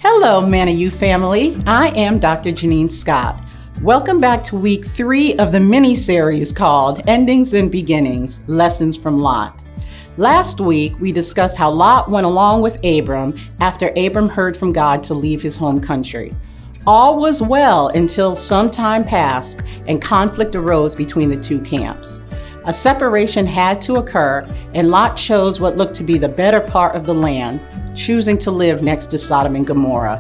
Hello, Manna You family. I am Dr. Janine Scott. Welcome back to week 3 of the mini-series called Endings and Beginnings, Lessons from Lot. Last week, we discussed how Lot went along with Abram after Abram heard from God to leave his home country. All was well until some time passed and conflict arose between the two camps. A separation had to occur, and Lot chose what looked to be the better part of the land, choosing to live next to Sodom and Gomorrah.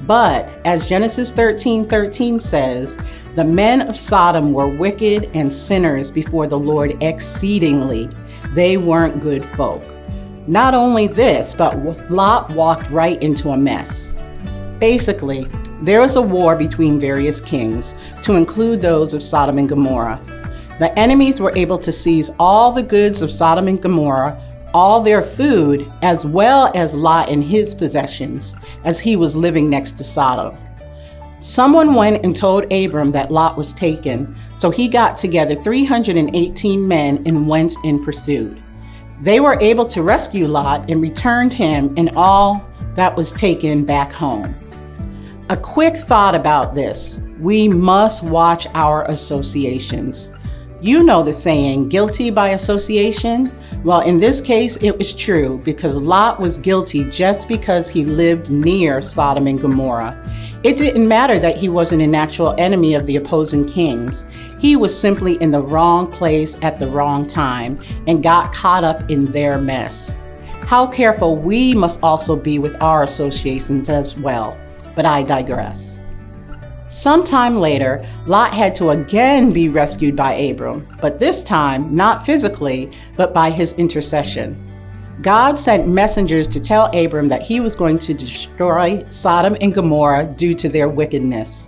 But, as Genesis 13:13 says, the men of Sodom were wicked and sinners before the Lord exceedingly. They weren't good folk. Not only this, but Lot walked right into a mess. Basically, there was a war between various kings, to include those of Sodom and Gomorrah. The enemies were able to seize all the goods of Sodom and Gomorrah, all their food, as well as Lot and his possessions, as he was living next to Sodom. Someone went and told Abram that Lot was taken, so he got together 318 men and went in pursuit. They were able to rescue Lot and returned him and all that was taken back home. A quick thought about this: we must watch our associations. You know the saying, guilty by association? Well, in this case, it was true because Lot was guilty just because he lived near Sodom and Gomorrah. It didn't matter that he wasn't an actual enemy of the opposing kings. He was simply in the wrong place at the wrong time and got caught up in their mess. How careful we must also be with our associations as well. But I digress. Sometime later, Lot had to again be rescued by Abram, but this time not physically, but by his intercession. God sent messengers to tell Abram that he was going to destroy Sodom and Gomorrah due to their wickedness.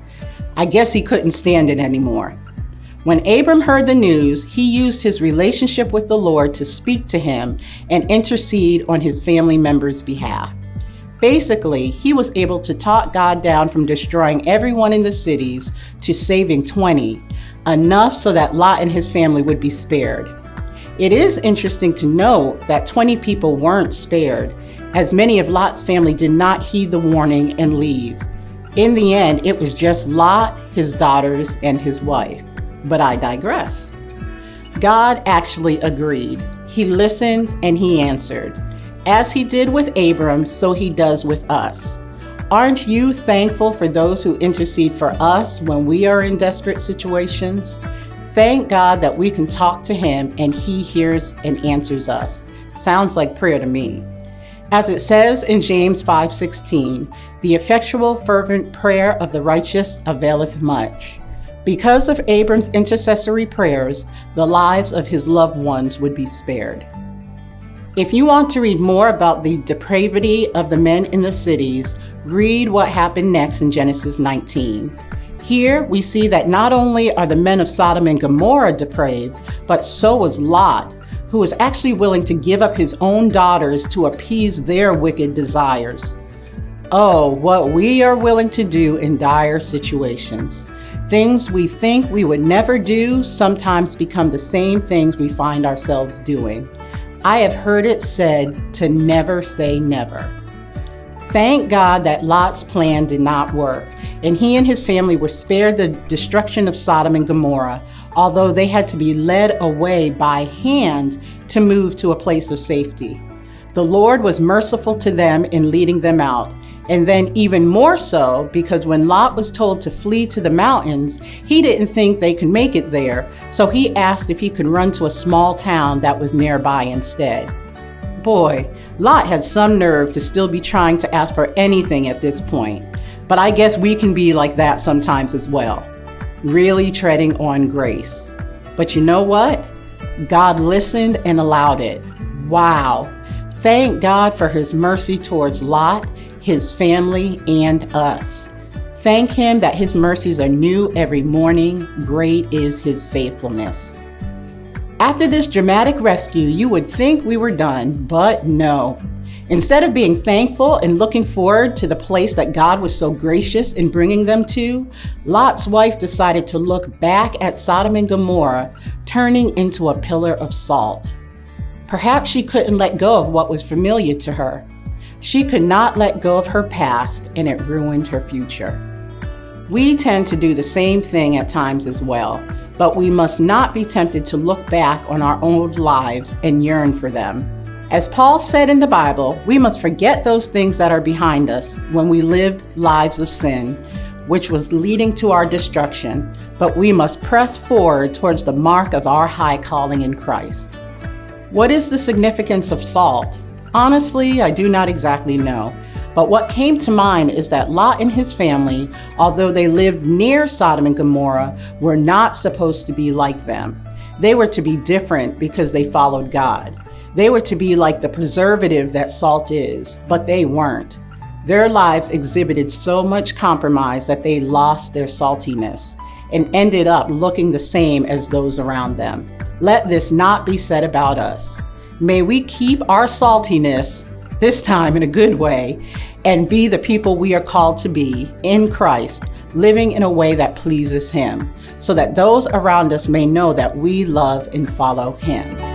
I guess he couldn't stand it anymore. When Abram heard the news, he used his relationship with the Lord to speak to him and intercede on his family members' behalf. Basically, he was able to talk God down from destroying everyone in the cities to saving 20, enough so that Lot and his family would be spared. It is interesting to note that 20 people weren't spared, as many of Lot's family did not heed the warning and leave. In the end, it was just Lot, his daughters, and his wife. But I digress. God actually agreed. He listened and he answered. As he did with Abram, so he does with us. Aren't you thankful for those who intercede for us when we are in desperate situations? Thank God that we can talk to him and he hears and answers us. Sounds like prayer to me. As it says in James 5:16, the effectual fervent prayer of the righteous availeth much. Because of Abram's intercessory prayers, the lives of his loved ones would be spared. If you want to read more about the depravity of the men in the cities, read what happened next in Genesis 19. Here we see that not only are the men of Sodom and Gomorrah depraved, but so was Lot, who was actually willing to give up his own daughters to appease their wicked desires. Oh, what we are willing to do in dire situations. Things we think we would never do sometimes become the same things we find ourselves doing. I have heard it said to never say never. Thank God that Lot's plan did not work, and he and his family were spared the destruction of Sodom and Gomorrah, although they had to be led away by hand to move to a place of safety. The Lord was merciful to them in leading them out, and then even more so because when Lot was told to flee to the mountains, he didn't think they could make it there, so he asked if he could run to a small town that was nearby instead. Boy, Lot had some nerve to still be trying to ask for anything at this point, but I guess we can be like that sometimes as well, really treading on grace. But you know what? God listened and allowed it. Wow. Thank God for his mercy towards Lot, his family, and us. Thank him that his mercies are new every morning. Great is his faithfulness. After this dramatic rescue, you would think we were done, but no. Instead of being thankful and looking forward to the place that God was so gracious in bringing them to, Lot's wife decided to look back at Sodom and Gomorrah, turning into a pillar of salt. Perhaps she couldn't let go of what was familiar to her. She could not let go of her past, and it ruined her future. We tend to do the same thing at times as well, but we must not be tempted to look back on our old lives and yearn for them. As Paul said in the Bible, we must forget those things that are behind us when we lived lives of sin, which was leading to our destruction, but we must press forward towards the mark of our high calling in Christ. What is the significance of salt? Honestly, I do not exactly know, but what came to mind is that Lot and his family, although they lived near Sodom and Gomorrah, were not supposed to be like them. They were to be different because they followed God. They were to be like the preservative that salt is, but they weren't. Their lives exhibited so much compromise that they lost their saltiness and ended up looking the same as those around them. Let this not be said about us. May we keep our saltiness, this time in a good way, and be the people we are called to be in Christ, living in a way that pleases Him, so that those around us may know that we love and follow Him.